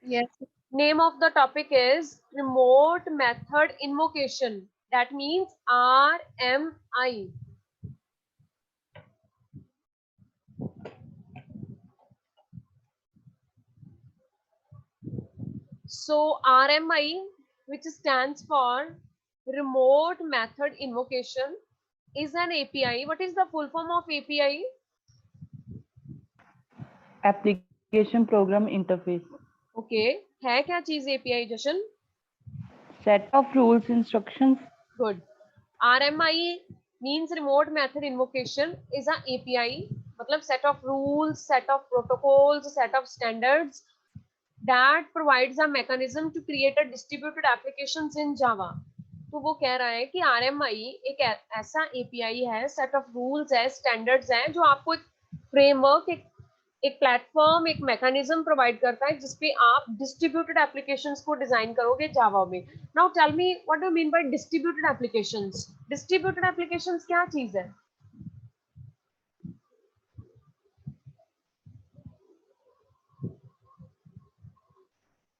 Yes. Name of the topic is remote method invocation. That means RMI. So RMI, which stands for remote method invocation, is an API. What is the full form of API? Application Program Interface. Okay. है क्या चीज API Jashan? Set of rules, instructions. Good. RMI means remote method invocation is a API. मतलब set of rules, set of protocols, set of standards that provides a mechanism to create a distributed applications in Java. तो वो कह रहा है कि RMI एक ऐसा API है, set of rules है, standards है, जो आपको एक framework, एक प्लेटफॉर्म, एक मैकेनिज्म प्रोवाइड करता है जिसपे आप डिस्ट्रीब्यूटेड एप्लीकेशंस को डिजाइन करोगे जावा में. Now tell me what do you mean by distributed applications? Distributed applications क्या चीज है?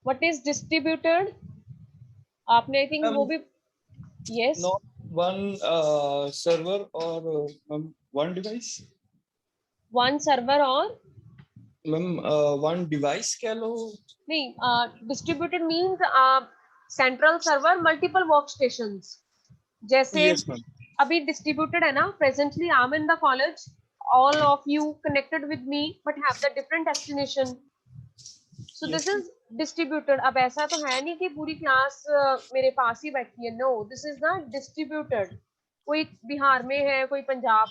What is distributed? आपने आई थिंक वो भी yes not one server or one device. One server और मैम one device कह लो. नहीं, distributed means central server multiple work stations. जैसे Yes ma'am. अभी डिस्ट्रीब्यूटेड है ना, presently I am in the college, all of you connected with me but have the different destination, so Yes. this is distributed. अब ऐसा तो है नहीं कि पूरी क्लास मेरे पास ही बैठी है. No, this is the distributed. कोई बिहार में है, कोई पंजाब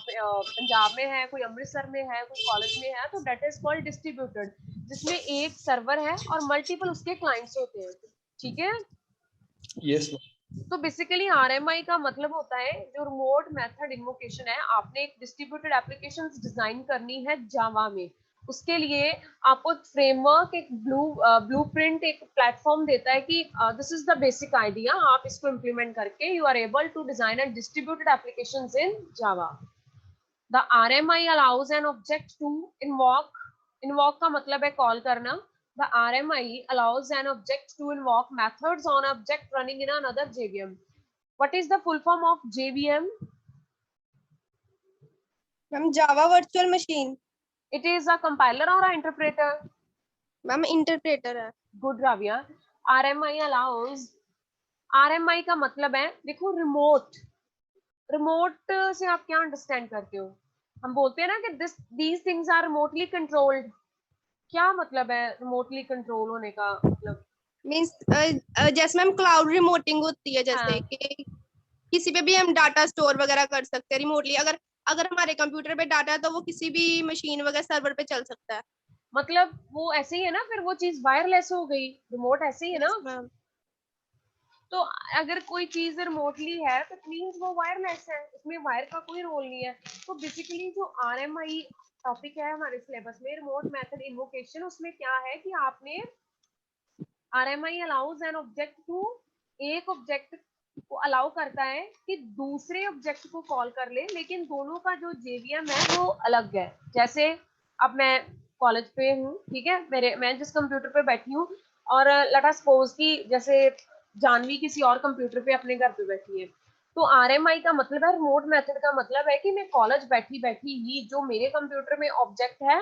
में है, कोई अमृतसर में है, कोई कॉलेज में है, तो दैट इज कॉल्ड डिस्ट्रीब्यूटेड, जिसमें एक सर्वर है और मल्टीपल उसके क्लाइंट्स होते हैं. ठीक है. Yes ma'am. तो बेसिकली आरएमआई का मतलब होता है जो रिमोट मेथड इन्वोकेशन है. आपने एक डिस्ट्रीब्यूटेड एप्लीकेशंस डिजाइन करनी है जावा में, उसके लिए आपको फ्रेमवर्क, एक ब्लूप्रिंट, एक प्लेटफॉर्म देता है कि this is the basic idea, आप इसको इम्प्लीमेंट करके you are able to design a distributed applications in Java. The RMI allows an object to invoke. Invoke का मतलब है कॉल करना. The RMI allows an object to invoke methods on object running in another JVM. What is the full form of JVM? Ma'am Java virtual machine. It is a compiler or an interpreter? Ma'am interpreter है. Good Ravia. RMI allows, RMI का मतलब है, देखो remote. Remote से आप क्या understand करते हो? हम बोलते हैं ना कि these things are remotely controlled. क्या मतलब है रिमोटली कंट्रोल होने का? मतलब मींस जैसे मैम क्लाउड रिमोटिंग होती है, जैसे कि किसी पे भी हम डाटा स्टोर वगैरह कर सकते हैं रिमोटली. अगर हमारे कंप्यूटर पे डाटा है तो वो किसी भी मशीन वगैरह सर्वर पे चल सकता है. मतलब वो ऐसे ही है ना, फिर वो चीज वायरलेस हो गई. रिमोट ऐसे ही है ना. मैम तो अगर कोई चीज रिमोटली है तो मींस वो वायरलेस है, उसमें वायर का कोई रोल नहीं है. तो बेसिकली जो आरएमआई टॉपिक है हमारे सिलेबस में, रिमोट मेथड इन्वोकेशन, उसमें क्या है कि आपने RMI allows an object to, एक ऑब्जेक्ट को अलाउ करता है कि दूसरे ऑब्जेक्ट को कॉल कर ले, लेकिन दोनों का जो जेवीएम है वो अलग है. जैसे अब मैं कॉलेज पे हूँ, ठीक है, मैं जिस कंप्यूटर पे बैठी हूँ, और लेट अस सपोज कि जैसे जानवी किसी और कंप्यूटर पे अपने घर पे बैठी है. तो आरएमआई का मतलब है, रिमोट मेथड का मतलब है कि मैं कॉलेज बैठी बैठी ही जो मेरे कंप्यूटर में ऑब्जेक्ट है,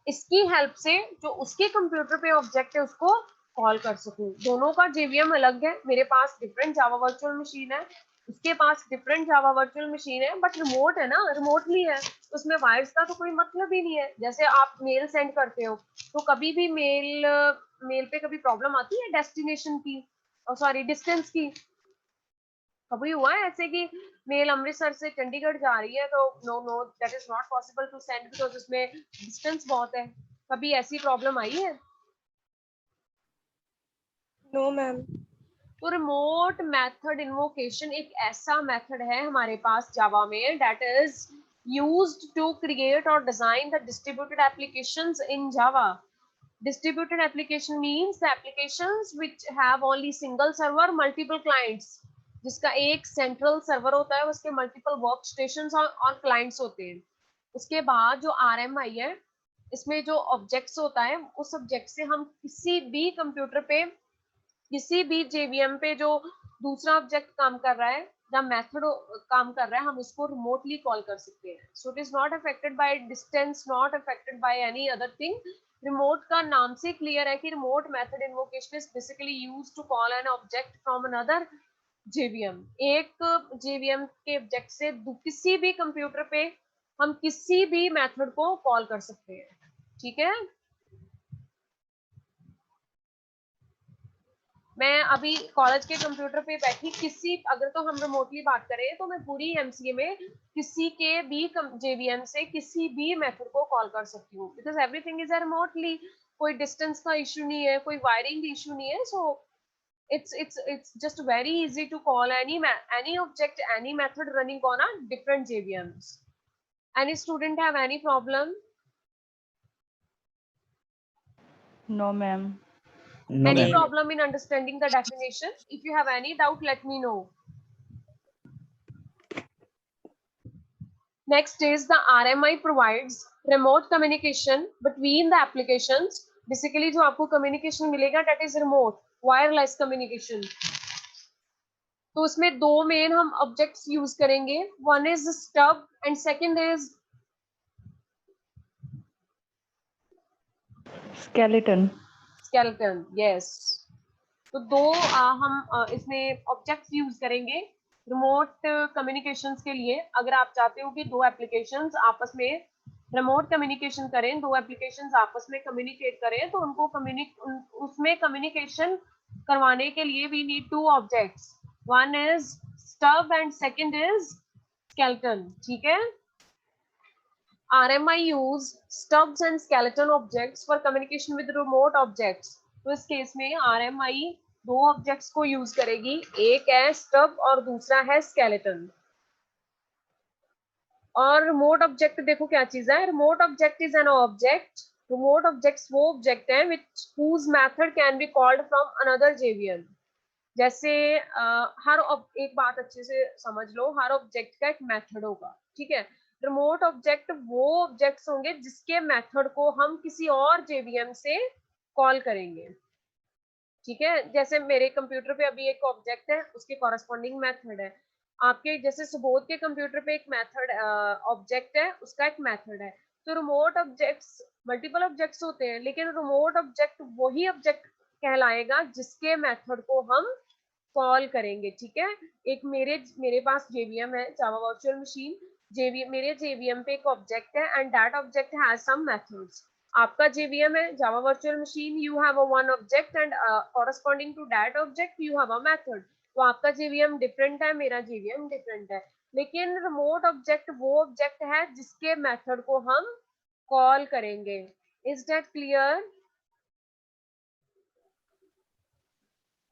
इसकी हेल्प से जो उसके कंप्यूटर पे ऑब्जेक्ट है उसको कॉल कर सकूं. दोनों का जेवीएम अलग है. मेरे पास डिफरेंट जावा वर्चुअल मशीन है, उसके पास डिफरेंट जावा वर्चुअल मशीन है, बट रिमोट है ना, रिमोटली है, उसमें वायर्स का तो कोई मतलब ही नहीं है. जैसे आप मेल सेंड करते हो तो कभी भी मेल पे कभी प्रॉब्लम आती है डेस्टिनेशन की, सॉरी डिस्टेंस की? कभी हुआ है ऐसे कि मेल अमृतसर से चंडीगढ़ जा रही है तो no no that is not possible to send because उसमें डिस्टेंस बहुत है? कभी ऐसी प्रॉब्लम आई है? No ma'am. तो रिमोट मेथड इन्वोकेशन एक ऐसा मेथड है हमारे पास जावा में that is used to create or design the distributed applications in Java. Distributed application means the applications which have only single server, multiple clients, जिसका एक central server होता है, उसके मल्टीपल वर्क स्टेशन और क्लाइंट्स होते हैं. उसके बाद जो आरएमआई है इसमें जो ऑब्जेक्ट्स होता है उस ऑब्जेक्ट से हम किसी भी कंप्यूटर पे, किसी भी JVM पे जो दूसरा ऑब्जेक्ट काम कर रहा है या मेथड काम कर रहा है, हम उसको रिमोटली कॉल कर सकते हैं. So it is not affected by distance, not affected by any other thing. Remote का नाम से क्लियर है कि remote method invocation is basically used to call an object from another JVM. एक JVM के ऑब्जेक्ट से किसी भी कंप्यूटर पे हम किसी भी मेथड को कॉल कर सकते हैं. ठीक है, मैं अभी कॉलेज के कंप्यूटर पे बैठी किसी, अगर तो हम रिमोटली बात करें तो मैं पूरी MCA में किसी के भी JVM से किसी भी मेथड को कॉल कर सकती हूँ, बिकॉज एवरीथिंग इज रिमोटली. कोई डिस्टेंस का इशू नहीं है, कोई वायरिंग इशू नहीं है. सो it's just very easy to call any object, any method running on a different JVMs. Any student have any problem? No, ma'am. No, Any ma'am. problem in understanding the definition? If you have any doubt, let me know. Next is the RMI provides remote communication between the applications. Basically जो आपको communication मिलेगा that is remote wireless communication. तो उसमें दो main हम objects use करेंगे. One is stub and second is Skeleton. Skeleton. Yes, तो दो हम इसमें ऑब्जेक्ट्स यूज करेंगे रिमोट कम्युनिकेशंस के लिए. अगर आप चाहते हो कि दो एप्लीकेशंस आपस में रिमोट कम्युनिकेशन करें, दो एप्लीकेशंस आपस में कम्युनिकेट करें, तो उनको उसमें कम्युनिकेशन करवाने के लिए we need two objects. One is stub and second is skeleton. ठीक है, RMI use stubs and skeleton objects for communication with remote objects. तो इस केस में RMI दो ऑब्जेक्ट्स को यूज करेगी, एक है स्टब और दूसरा है स्केलेटन. और रिमोट ऑब्जेक्ट देखो क्या चीज है. Remote object is an object, remote objects वो ऑब्जेक्ट है which whose method can be called from another JVM. जैसे एक बात अच्छे से समझ लो, हर ऑब्जेक्ट का एक मेथड होगा. ठीक है, रिमोट ऑब्जेक्ट वो ऑब्जेक्ट्स होंगे जिसके मेथड को हम किसी और JVM से कॉल करेंगे. ठीक है, जैसे मेरे कंप्यूटर पे अभी एक ऑब्जेक्ट है, उसके कॉरेस्पॉन्डिंग मेथड है. आपके जैसे सुबोध के कंप्यूटर पे एक मेथड ऑब्जेक्ट है, उसका एक मेथड है. तो रिमोट ऑब्जेक्ट्स मल्टीपल ऑब्जेक्ट्स होते हैं, लेकिन रिमोट ऑब्जेक्ट वही ऑब्जेक्ट कहलाएगा जिसके मेथड को हम कॉल करेंगे. ठीक है, एक मेरे पास JVM है, जावा वर्चुअल मशीन. मेरे JVM पे एक ऑब्जेक्ट है and that object has some methods. आपका JVM है Java virtual machine, you have a one object and corresponding to that object you have a method. तो आपका JVM डिफरेंट है, मेरा JVM डिफरेंट है, लेकिन रिमोट ऑब्जेक्ट वो ऑब्जेक्ट है जिसके मेथड को हम कॉल करेंगे. Is that clear?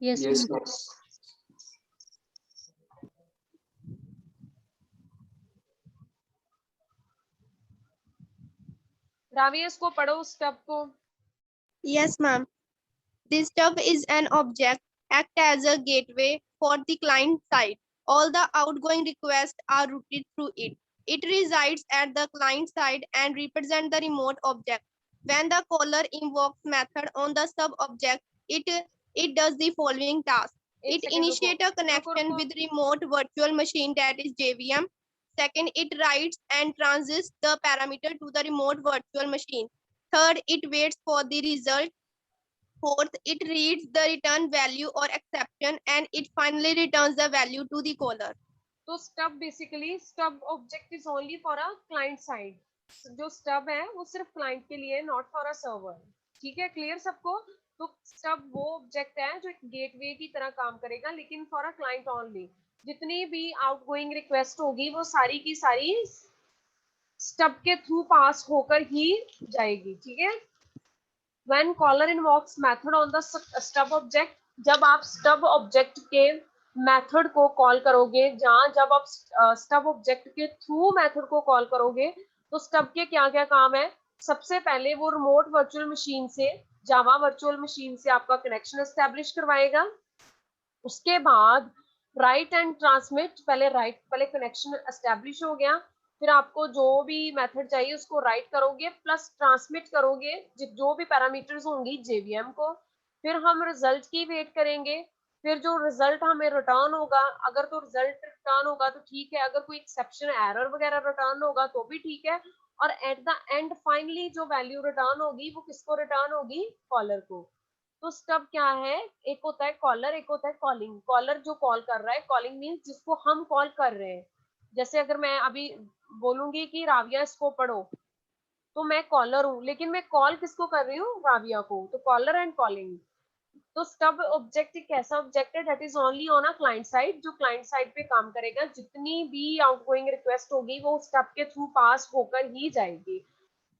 Yes, Yes, ma'am. yes. Ravi इसको पढ़ो उस स्टेप को. Yes, ma'am. This stub is an object, act as a gateway for the client side. All the outgoing requests are routed through it. It resides at the client side and represents the remote object. When the caller invokes method on the sub object, it does the following task. एक It second रुको. initiates a connection with remote virtual machine, that is JVM. Second, it writes and transits the parameter to the remote virtual machine. Third, it waits for the result. Fourth, it reads the return value or exception, and it finally returns the value to the caller. तो stub basically stub object is only for a client side. जो stub है वो सिर्फ client के लिए, not for a server. ठीक है, clear सबको? तो स्टब वो ऑब्जेक्ट है जो एक गेटवे की तरह काम करेगा, लेकिन फॉर अ क्लाइंट ओनली. जितनी भी आउटगोइंग रिक्वेस्ट होगी वो सारी की सारी स्टब के थ्रू पास होकर ही जाएगी. ठीक है, when caller invokes method on the stub object, जब आप स्टब ऑब्जेक्ट के मेथड को कॉल करोगे, जब आप स्टब ऑब्जेक्ट के थ्रू मेथड को कॉल करोगे, तो स्टब के क्या क्या काम है. सबसे पहले वो रिमोट वर्चुअल मशीन से, जावा वर्चुअल मशीन से आपका कनेक्शन एस्टेब्लिश करवाएगा. उसके बाद राइट एंड ट्रांसमिट, पहले कनेक्शन एस्टेब्लिश हो गया, फिर आपको जो भी मेथड चाहिए उसको राइट करोगे प्लस ट्रांसमिट करोगे जो भी पैरामीटर्स होंगी जेवीएम को। फिर हम रिजल्ट की वेट करेंगे। फिर जो रिजल्ट हमें रिटर्न होगा, अगर तो रिजल्ट रिटर्न होगा तो ठीक है, अगर कोई एक्सेप्शन एरर वगैरह रिटर्न होगा तो भी ठीक है। और एट द एंड फाइनली जो वैल्यू रिटर्न होगी वो किसको रिटर्न होगी? कॉलर को। तो स्टब क्या है? एक होता है कॉलर, एक होता है कॉलिंग। कॉलर जो कॉल कर रहा है, कॉलिंग मीन्स जिसको हम कॉल कर रहे हैं। जैसे अगर मैं अभी बोलूंगी कि राविया इसको पढ़ो, तो मैं कॉलर हूँ, लेकिन मैं कॉल किसको कर रही हूँ? राविया को। तो कॉलर एंड कॉलिंग। तो स्टब ऑब्जेक्ट एक ऐसा ऑब्जेक्ट है that is only on a client side, जो क्लाइंट साइड पे काम करेगा। जितनी भी आउटगोइंग रिक्वेस्ट होगी वो स्टब के थ्रू पास होकर ही जाएगी।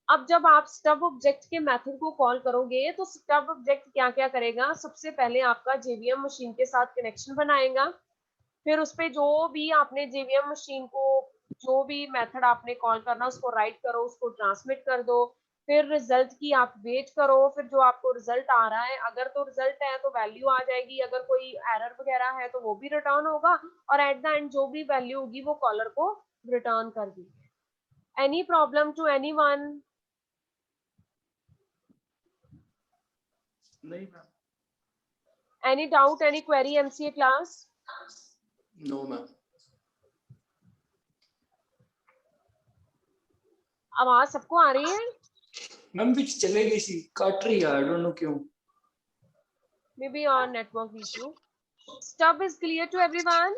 अब जब आप स्टब ऑब्जेक्ट के मेथड को कॉल करोगे तो स्टब ऑब्जेक्ट क्या क्या करेगा? सबसे पहले आपका जेवीएम मशीन के साथ कनेक्शन बनाएगा। फिर उस पे जो भी आपने जेवीएम मशीन को जो भी मेथड आपने कॉल करना उसको राइट करो, उसको ट्रांसमिट कर दो। फिर रिजल्ट की आप वेट करो। फिर जो आपको रिजल्ट आ रहा है, अगर तो रिजल्ट है तो वैल्यू आ जाएगी, अगर कोई एरर वगैरह है तो वो भी रिटर्न होगा। और एट द एंड जो भी वैल्यू होगी वो कॉलर को रिटर्न कर दी। Any problem to anyone? नहीं ma'am. Any doubt, any query MCA class? No ma'am. आवाज सबको आ रही है? मैम बीच चले गई सी, काट रही है, आई डोंट नो क्यों। Maybe on network issue. Stub is clear to everyone?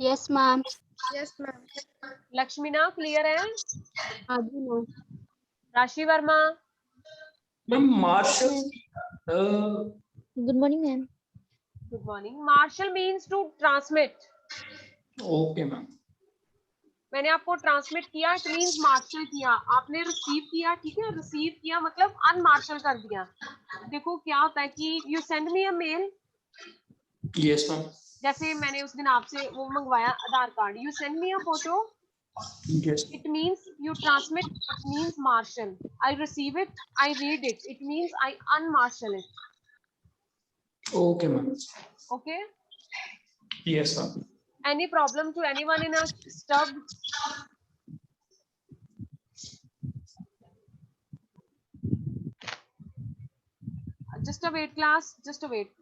Yes, ma'am. Yes ma'am. लक्ष्मीना क्लियर है? हाँ जी ma'am. Rashi Verma? Ma'am marshal Ma'am. Good morning, ma'am. Good morning. Marshal means to transmit. Okay ma'am. मैंने आपको transmit किया, it means martial किया। आपने receive किया, ठीक है? रिसीव किया मतलब अनमार्शल कर दिया। देखो क्या होता है कि you send me a mail, yes ma'am. जैसे मैंने उस दिन आपसे वो मंगवाया Aadhaar card, you send me a photo, yes. it means you transmit, it means marshal. I receive it, I read it, it means I unmarshal it. Okay ma'am. Okay? Yes ma'am. Any problem to anyone in a stub? Just a wait class, just a wait.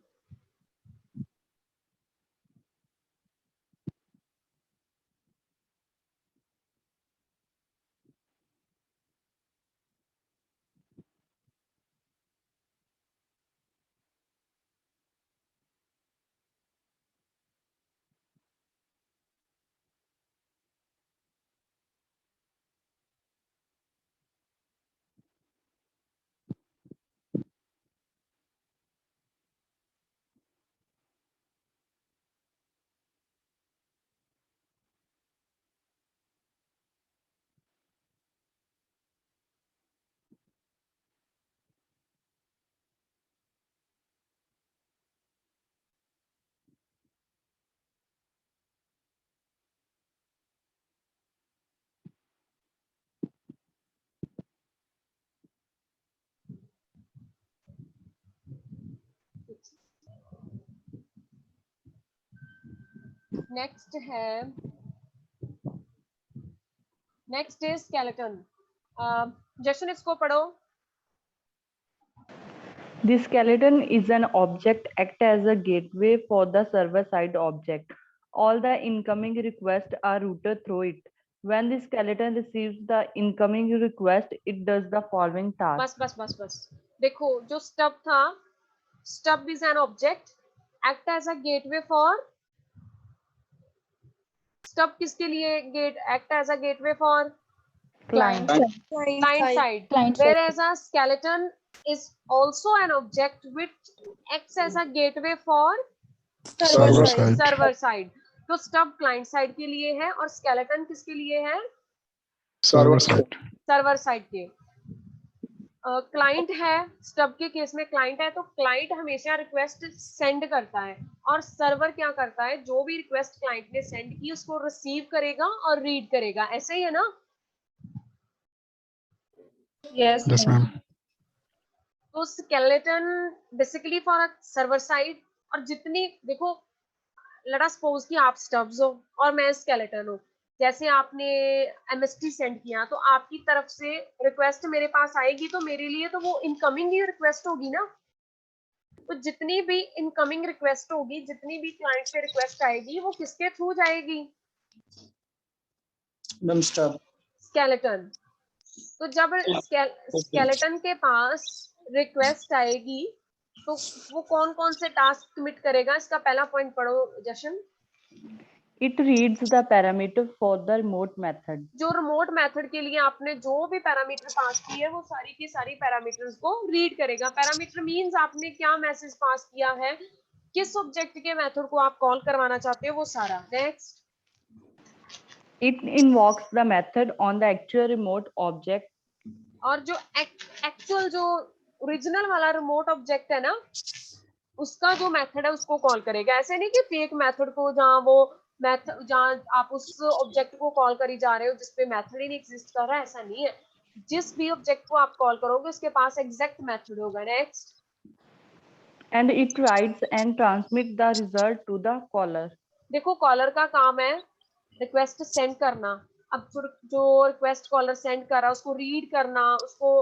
Next है, next is skeleton. जशन इसको पढ़ो। The skeleton is an object act as a gateway for the server-side object. All the incoming requests are routed through it. When the skeleton receives the incoming request, it does the following task. बस बस बस बस। देखो जो stub था, stub is an object act as a gateway for. Stub किसके लिए get act as a gateway for? Client. Client side. Whereas a skeleton is also an object which acts as a gateway for server side. तो stub client side के लिए है और skeleton किसके लिए है? सर्वर साइड के। क्लाइंट है, स्टब के केस में क्लाइंट है, तो क्लाइंट हमेशा रिक्वेस्ट सेंड करता है और सर्वर क्या करता है? जो भी रिक्वेस्ट क्लाइंट ने सेंड की उसको रिसीव करेगा और रीड करेगा। ऐसे ही है ना? Yes, ma'am. तो skeleton basically for server side. और जितनी देखो, लेट अस सपोज कि आप स्टब्स हो और मैं स्केलेटन हूँ। जैसे आपने MST सेंड किया तो आपकी तरफ से रिक्वेस्ट मेरे पास आएगी, तो मेरे लिए तो वो इनकमिंग ही रिक्वेस्ट होगी ना। तो जितनी भी इनकमिंग रिक्वेस्ट होगी, जितनी भी क्लाइंट से रिक्वेस्ट आएगी, वो किसके थ्रू जाएगी? Ma'am stub. स्केलेटन। तो जब स्केलेटन के पास रिक्वेस्ट आएगी तो वो कौन कौन से टास्क कमिट करेगा? इसका पहला पॉइंट पढ़ो जशन। It reads the parameter for the remote method. जो रिमोट मेथड के लिए आपने जो भी पैरामीटर पास की है, वो सारी की सारी पैरामीटर्स को रीड करेगा। पैरामीटर मींस आपने क्या मैसेज पास किया है, किस ऑब्जेक्ट के मेथड को आप कॉल करवाना चाहते हो, वो सारा। Next. It invokes the method on the actual remote object. और जो एक्चुअल जो ओरिजिनल वाला रिमोट ऑब्जेक्ट है ना, उसका जो मेथड है उसको कॉल करेगा। ऐसे नहीं कि फेक मेथड को, जहाँ वो मेथड, जहाँ आप उस ऑब्जेक्ट को कॉल करी जा रहे हो जिसपे मेथड ही नहीं एग्जिस्ट कर रहा है, ऐसा नहीं है। जिस भी ऑब्जेक्ट को आप कॉल करोगे उसके पास एग्जैक्ट मेथड होगा। Next. And it writes and transmits the result to the caller. देखो, कॉलर का काम है रिक्वेस्ट सेंड करना। अब जो रिक्वेस्ट कॉलर सेंड कर रहा है उसको रीड करना, उसको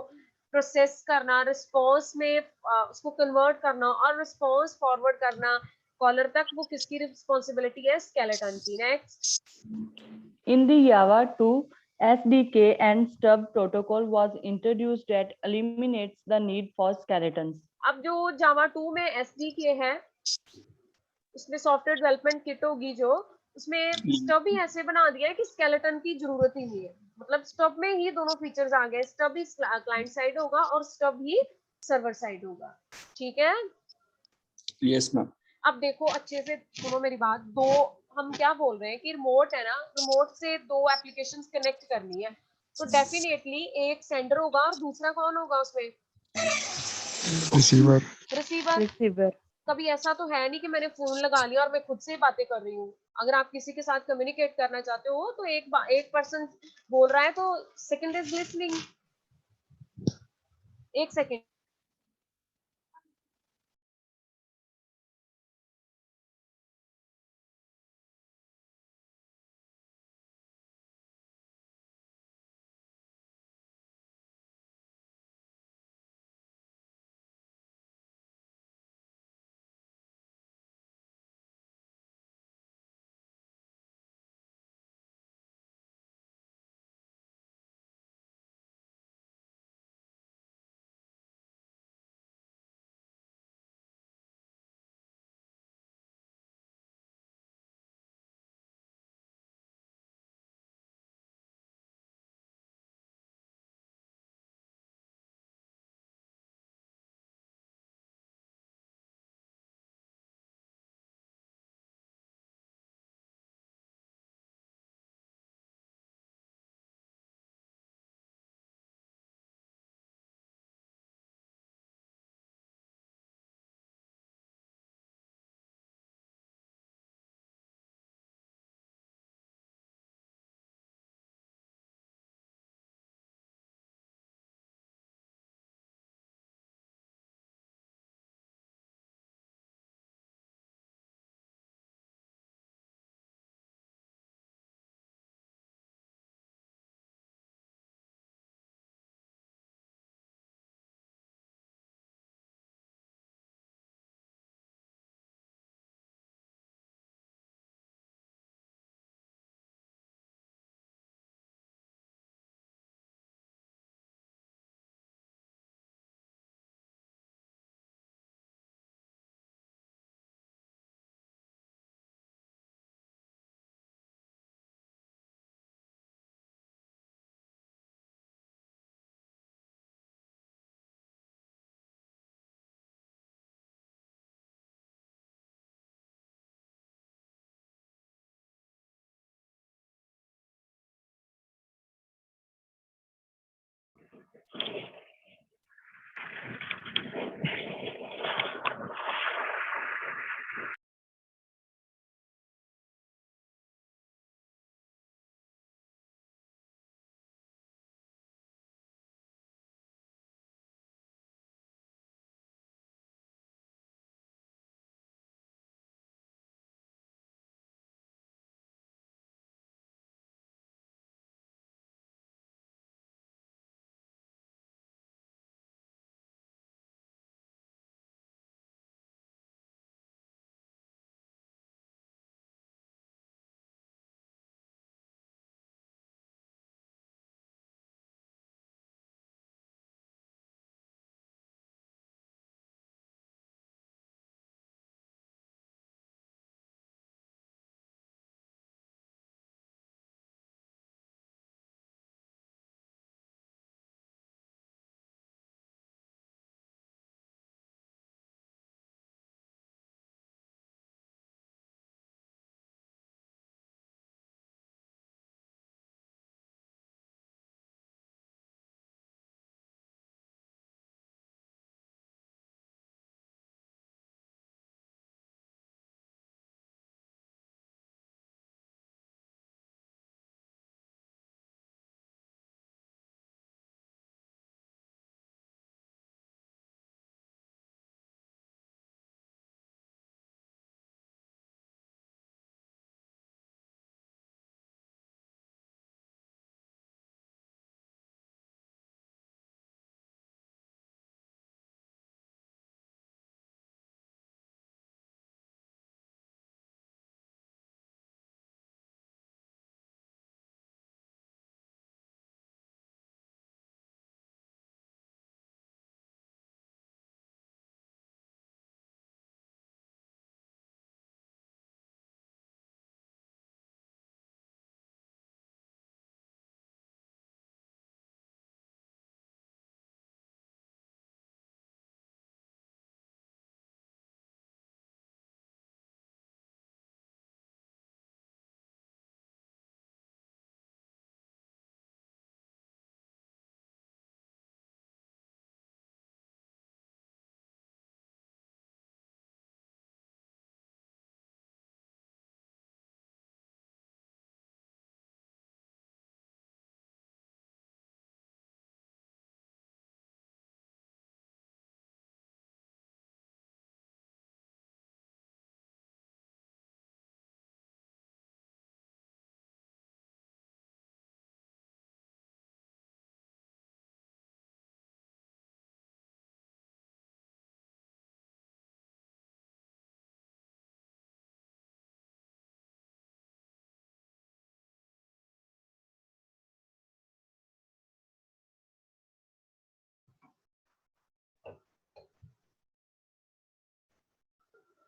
प्रोसेस करना, रिस्पॉन्स में उसको कन्वर्ट करना और रिस्पॉन्स फॉरवर्ड करना कॉलर तक, वो किसकी रिस्पॉन्सिबिलिटी है? स्केलेटन की। Next. In the Java 2, SDK and stub protocol was introduced that eliminates the need for skeletons. अब जो जावा 2 में SDK है, उसमें सॉफ्टवेयर डेवलपमेंट किट होगी जो, उसमें स्टब ही ऐसे बना दिया है कि स्केलेटन की जरूरत ही नहीं है। मतलब स्टब में ही दोनों फीचर्स आ गए, स्टब ही क्लाइंट साइड होगा और स्टब ही सर्वर साइड होगा। ठीक है। Yes ma'am. अब देखो अच्छे से सुनो मेरी बात। दो, हम क्या बोल रहे हैं कि रिमोट है ना, रिमोट से दो एप्लीकेशंस कनेक्ट करनी है, तो डेफिनेटली एक सेंडर होगा और दूसरा कौन होगा उसमें? Receiver. रिसीवर। Receiver. कभी ऐसा तो है नहीं कि मैंने फोन लगा लिया और मैं खुद से बातें कर रही हूँ। अगर आप किसी के साथ कम्युनिकेट करना चाहते हो तो एक पर्सन बोल रहा है तो सेकंड इज लिसनिंग। एक second.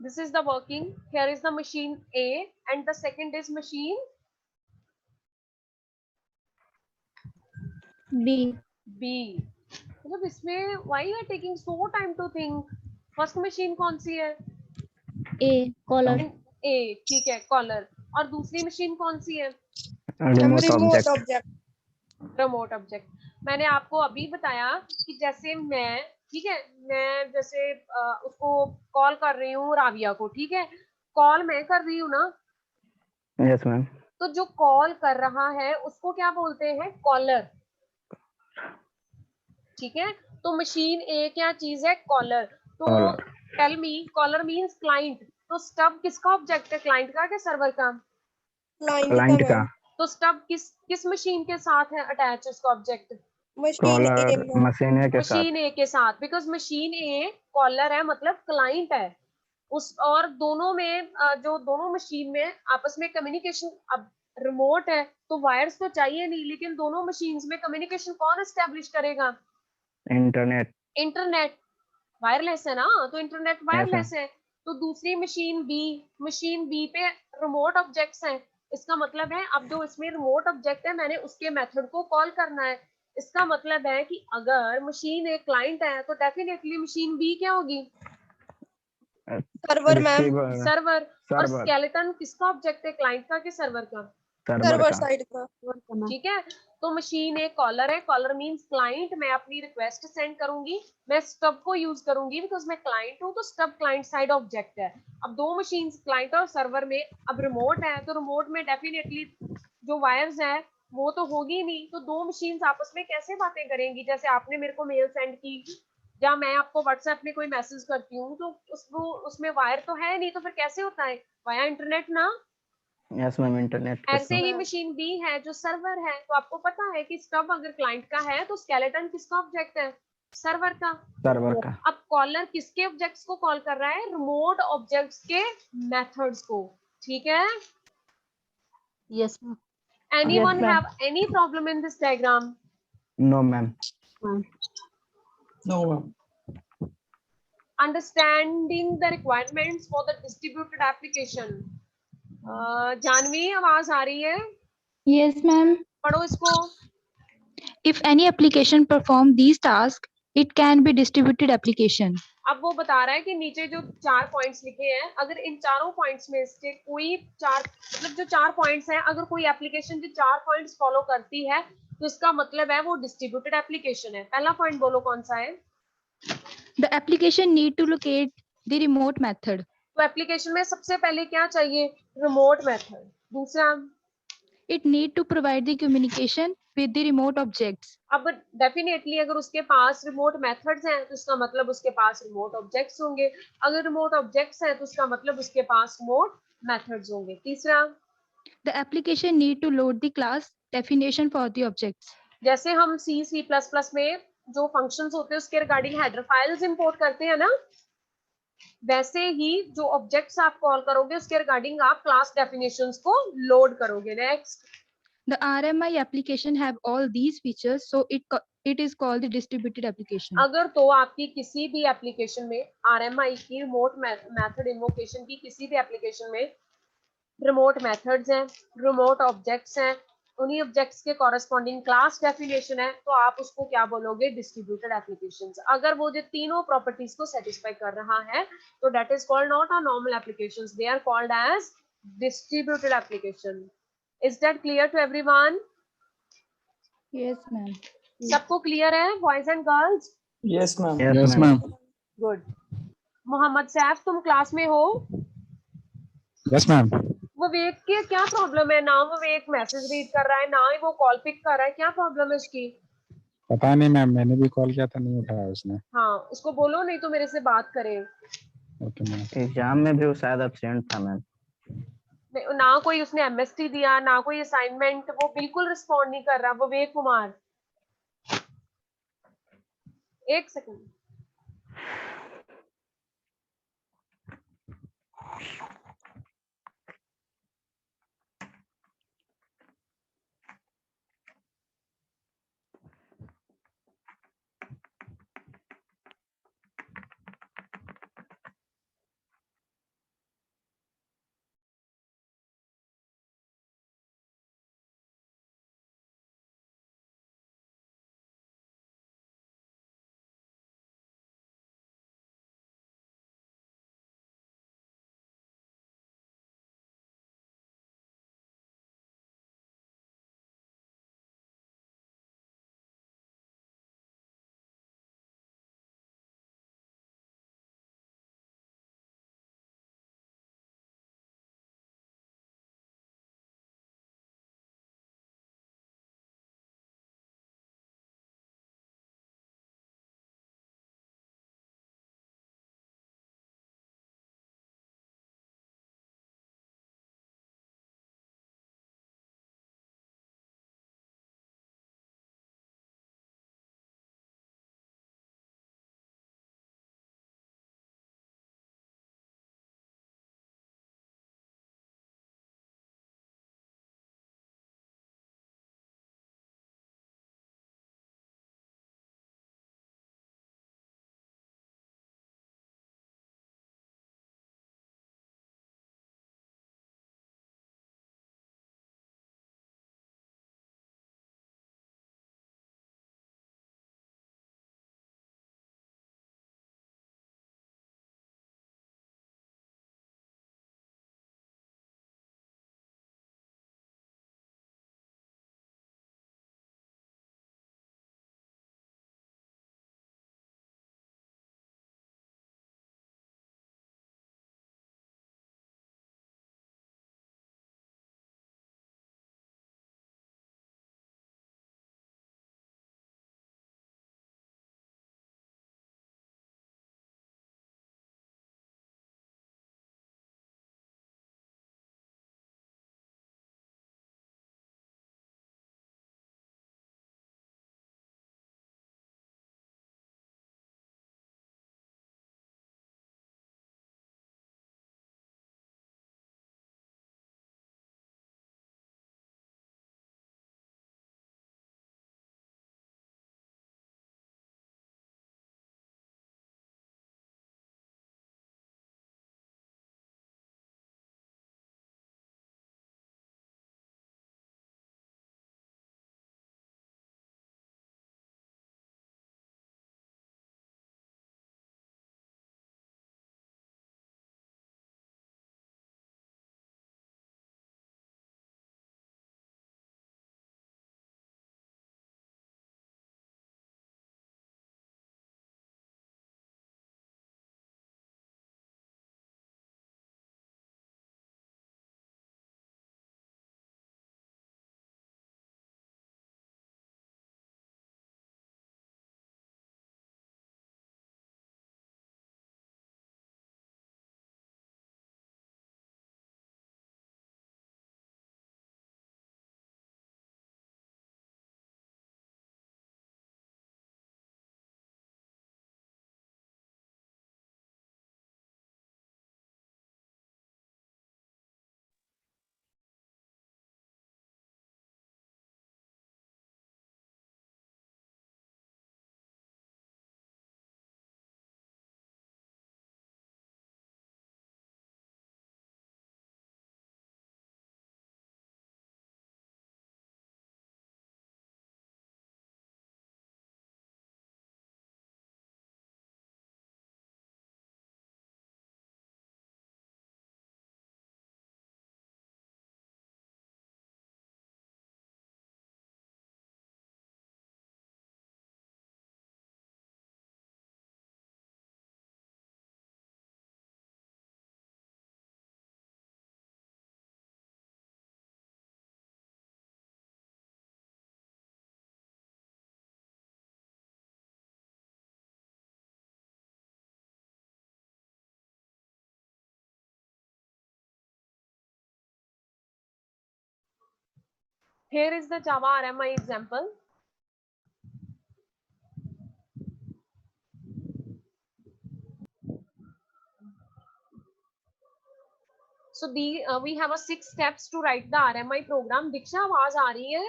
This is the working. Here is the machine A and the second is machine B. B. मतलब इसमें why you are taking so time to think? First machine कौन सी है? A. Caller. A, ठीक है, collar. और दूसरी machine कौन सी है? Remote remote object. Object. Remote object. मैंने आपको अभी बताया कि जैसे मैं, ठीक है, मैं जैसे उसको कॉल कर रही हूँ राविया को, ठीक है, कॉल मैं कर रही हूँ ना, Yes, ma'am. तो जो कॉल कर रहा है उसको क्या बोलते हैं? कॉलर. ठीक है, तो मशीन ए क्या चीज है? कॉलर. तो Caller. Tell me, caller means client. तो स्टब किसका ऑब्जेक्ट है? क्लाइंट का कि सर्वर का? Client का. तो स्टब किस मशीन के साथ है अटैच उसका ऑब्जेक्ट? Caller machine A के साथ. मशीन ए के साथ, बिकॉज मशीन ए कॉलर है, मतलब क्लाइंट है उस. और दोनों में जो दोनों मशीन में आपस में कम्युनिकेशन, अब रिमोट है तो वायर्स तो चाहिए नहीं, लेकिन दोनों मशीन्स में कम्युनिकेशन कौन एस्टेब्लिश करेगा? Internet. इंटरनेट. वायरलेस है ना, तो इंटरनेट Yes, वायरलेस है. तो दूसरी मशीन बी पे रिमोट ऑब्जेक्ट्स हैं. इसका मतलब है अब जो इसमें रिमोट ऑब्जेक्ट है, मैंने उसके मेथड को कॉल करना है. इसका मतलब है कि अगर मशीन एक क्लाइंट है तो डेफिनेटली मशीन बी क्या होगी? Server ma'am. receiver. सर्वर. और Server. स्केलेटन किसका ऑब्जेक्ट है? क्लाइंट का कि सर्वर का? Server सर्वर का. साइड का. ठीक है, तो मशीन एक कॉलर है. Caller means client. मैं अपनी रिक्वेस्ट सेंड करूंगी, मैं स्टब को यूज करूंगी बिकॉज मैं क्लाइंट हूं, तो स्टब क्लाइंट साइड ऑब्जेक्ट है. अब दो मशीन्स क्लाइंट और सर्वर में, अब रिमोट है तो रिमोट में डेफिनेटली जो वायर्स है वो तो होगी नहीं, तो दो मशीन्स आपस में कैसे बातें करेंगी? जैसे आपने मेरे को मेल सेंड की या मैं आपको व्हाट्सएप में कोई मैसेज करती हूँ, तो उसको उसमें वायर तो है नहीं, तो फिर कैसे होता है? वाया इंटरनेट ना. Yes, ma'am. Internet के ऐसे साथ. ही मशीन बी है जो सर्वर है, तो आपको पता है कि स्टब अगर क्लाइंट का है तो स्केलेटन किसका ऑब्जेक्ट है? सर्वर का. Server का. अब कॉलर किसके ऑब्जेक्ट्स को कॉल कर रहा है? रिमोट ऑब्जेक्ट्स के मेथड्स को. ठीक है. Yes, ma'am. Anyone ma'am. Have any problem in this diagram? No, ma'am. No, ma'am. Understanding the requirements for the distributed application. Jhanvi, आवाज आ रही है? Yes, ma'am. पढ़ो इसको. If any application perform these tasks, it can be distributed application. अब वो बता रहा है कि नीचे जो 4 पॉइंट्स लिखे हैं, अगर इन चारों पॉइंट्स में से कोई 4, मतलब जो 4 पॉइंट्स हैं, अगर कोई एप्लीकेशन जो 4 पॉइंट्स फॉलो करती है तो इसका मतलब है वो डिस्ट्रीब्यूटेड एप्लीकेशन है. पहला पॉइंट बोलो कौन सा है? The application need to locate the remote method. तो एप्लीकेशन में सबसे पहले क्या चाहिए? Remote method. दूसरा, It need to provide the communication with the remote objects. अब डेफिनेटली अगर उसके पास रिमोट मेथड्स हैं तो इसका मतलब उसके पास रिमोट ऑब्जेक्ट्स होंगे. अगर रिमोट ऑब्जेक्ट्स हैं तो इसका मतलब उसके पास रिमोट मेथड्स होंगे. तीसरा, The application need to load the class definition for the objects. जैसे हम C++ में जो फंक्शंस होते हैं उसके रिगार्डिंग हेडर फाइल्स इंपोर्ट करते हैं ना, वैसे ही जो ऑब्जेक्ट्स आप कॉल करोगे उसके रिगार्डिंग आप क्लास डेफिनेशंस को लोड करोगे. Next, The RMI application have all these features, so it is called the distributed application. अगर तो आपकी किसी भी एप्लीकेशन में RMI की रिमोट मेथड इन्वोकेशन की किसी भी एप्लीकेशन में रिमोट मेथड्स हैं, रिमोट ऑब्जेक्ट्स हैं, उन्हीं ऑब्जेक्ट्स के कॉरेस्पॉन्डिंग क्लास डेफिनेशन है, तो आप उसको क्या बोलोगे? Distributed applications. अगर वो जो तीनों प्रॉपर्टीज को सेटिस्फाई कर रहा है तो that is called not a normal applications, they are called as distributed application. Is that clear to everyone? Yes, ma'am. सबको क्लियर है, boys and girls? Yes, ma'am. Yes, ma'am. Good. Mohammad Saif, तुम class में हो? Yes, ma'am. विवेक के क्या problem है? ना विवेक message read कर रहा है, ना ही वो कॉल पिक कर रहा है. क्या प्रॉब्लम है उसकी? पता नहीं मैम, मैंने भी कॉल किया था, नहीं उठाया उसने. हाँ, उसको बोलो नहीं तो मेरे से बात करे. Okay ma'am. एग्जाम में भी वो शायद एब्सेंट था मैम. ना कोई उसने एमएसटी दिया, ना कोई असाइनमेंट, वो बिल्कुल रिस्पॉन्ड नहीं कर रहा. विवेक कुमार, एक second. Here is the Java RMI example. So we have a 6 steps to write the RMI program. दीक्षा आवाज आ रही है?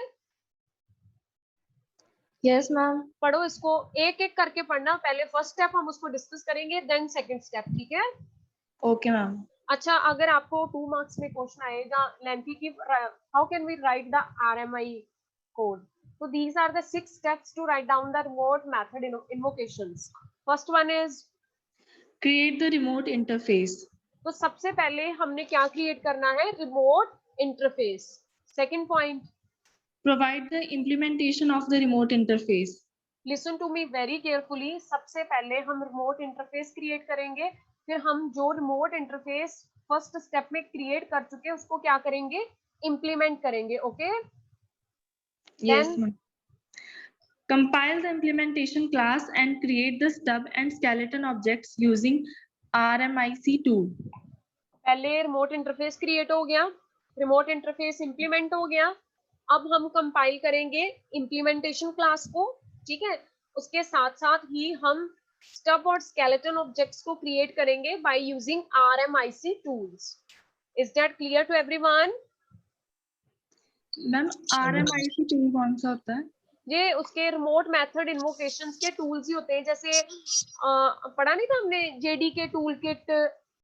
Yes ma'am. पढ़ो इसको, एक एक करके पढ़ना, पहले फर्स्ट स्टेप हम उसको डिस्कस करेंगे, देन सेकंड स्टेप, ठीक है? Okay ma'am. अच्छा, अगर आपको 2 मार्क्स में क्वेश्चन आएगा लेंथी की, how can we write the RMI code? So these are the 6 steps to write down the remote method invocations. First one is create the remote interface. तो सबसे पहले हमने क्या क्रिएट करना है? Remote interface. Second point, provide the implementation of the remote interface. Listen to me very carefully. सबसे पहले हम रिमोट इंटरफेस क्रिएट करेंगे, फिर हम जो रिमोट इंटरफेस फर्स्ट स्टेप में क्रिएट कर चुके हैं उसको क्या करेंगे? इम्प्लीमेंट करेंगे। Okay, yes ma'am. Compile the implementation class and create the stub and skeleton objects using RMIC tool. पहले रिमोट इंटरफेस क्रिएट हो गया, रिमोट इंटरफेस इंप्लीमेंट हो गया, अब हम कंपाइल करेंगे इम्प्लीमेंटेशन क्लास को, ठीक है? उसके साथ साथ ही हम स्टब और स्केलेटन ऑब्जेक्ट्स को क्रिएट करेंगे by using RMIC tools. Is that clear to everyone? Ma'am RMIC tool कौन सा होता है? ये उसके रिमोट मेथड इन्वोकेशंस के टूल्स ही होते हैं, जैसे पढ़ा नहीं था हमने JDK टूल किट,